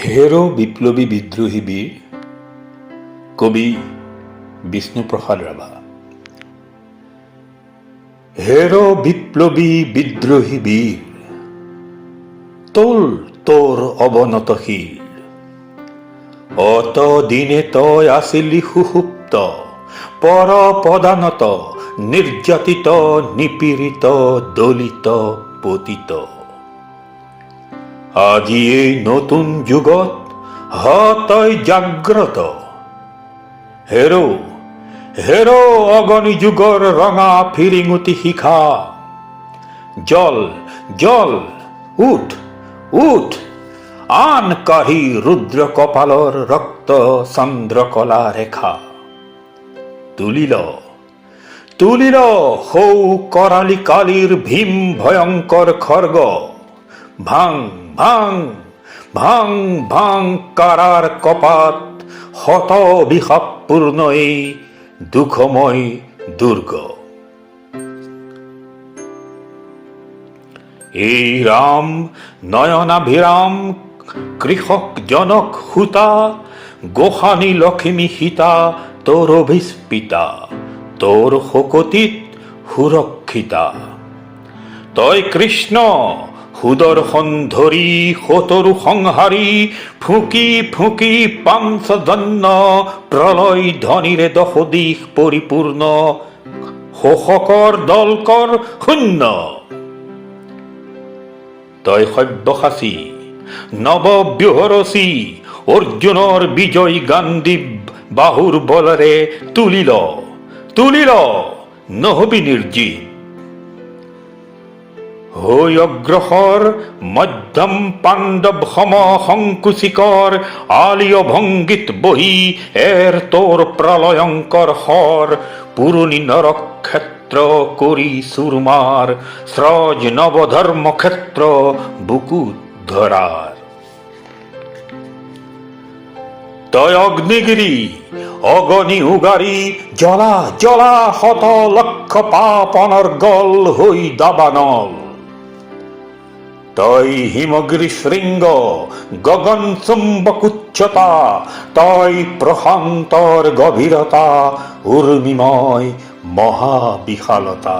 হেৰ বিপ্লবী বিদ্ৰোহী বীৰ কবি বিষ্ণুপ্ৰসাদ ৰাভা। হেৰ বিপ্লবী বিদ্ৰোহী বীৰ তোল তোৰ অৱনত শিৰ। অত দিনে তই আছিলি সুষুপ্ত, পৰ পদানত, নিৰ্যাতিত, নিপীড়িত, দলিত, পতিত। আজি এই নতুন যুগত হ তই জাগ্ৰত। হেৰ হেৰ অগণি যুগৰ ৰঙা ফিৰিঙুটি শিখা। জল জল উঠ উঠ, আন কাঢ়ি ৰুদ্ৰ কপালৰ ৰক্ত চন্দ্ৰকলা ৰেখা। তুলিল তুলিল সৌ কৰালি কালিৰ ভীম ভয়ংকৰ খৰ্গ। ভাং ভাং ভাং ভাং কাৰাৰ কপাত, শত অভিশাপপূৰ্ণ এই দুখময় দুৰ্গ। এই ৰাম নয়নাভিৰাম কৃষক জনক সূতা, গোসানী লক্ষ্মী সীতা তোৰ অভিস্পিতা, তোৰ শকতিত সুৰক্ষিতা। তই কৃষ্ণ সুদৰ্শন ধৰি শতৰু সংহাৰী, ফুকি ফুকি পাঞ্চজন্য প্ৰলয় ধ্বনিৰে দশ দিশ পৰিপূৰ্ণ, শোষকৰ দলকৰ শূন্য। তই সব্যসাচী নৱব্যুহৰচী, অৰ্জুনৰ বিজয় গাণ্ডীৱ বাহুৰ বলেৰে তুলিল তুলিল নহবি নিৰ্জীৱ। হৈ অগ্ৰসৰ মধ্যম পাণ্ডৱ সম সংকুচিকৰ, আলীয় ভংগীত বহি এৰ তোৰ প্ৰলয়ংকৰ শৰ। পুৰণি নৰক্ষেত্ৰ কৰি চুৰমাৰ, স্ৰজ নৱধৰ্ম ক্ষেত্ৰ বুকুত ধৰাৰ। তই অগ্নিগিৰি অগণি উগাৰি, জ্বলা জ্বলা শত লক্ষ পাপ অনৰ্গল হৈ দাবানল। তই হিমগিৰি শৃংগ গগন চুম্বক উচ্চতা, তই প্ৰশান্তৰ গভীৰতা উৰ্মিময় মহাবিশালতা।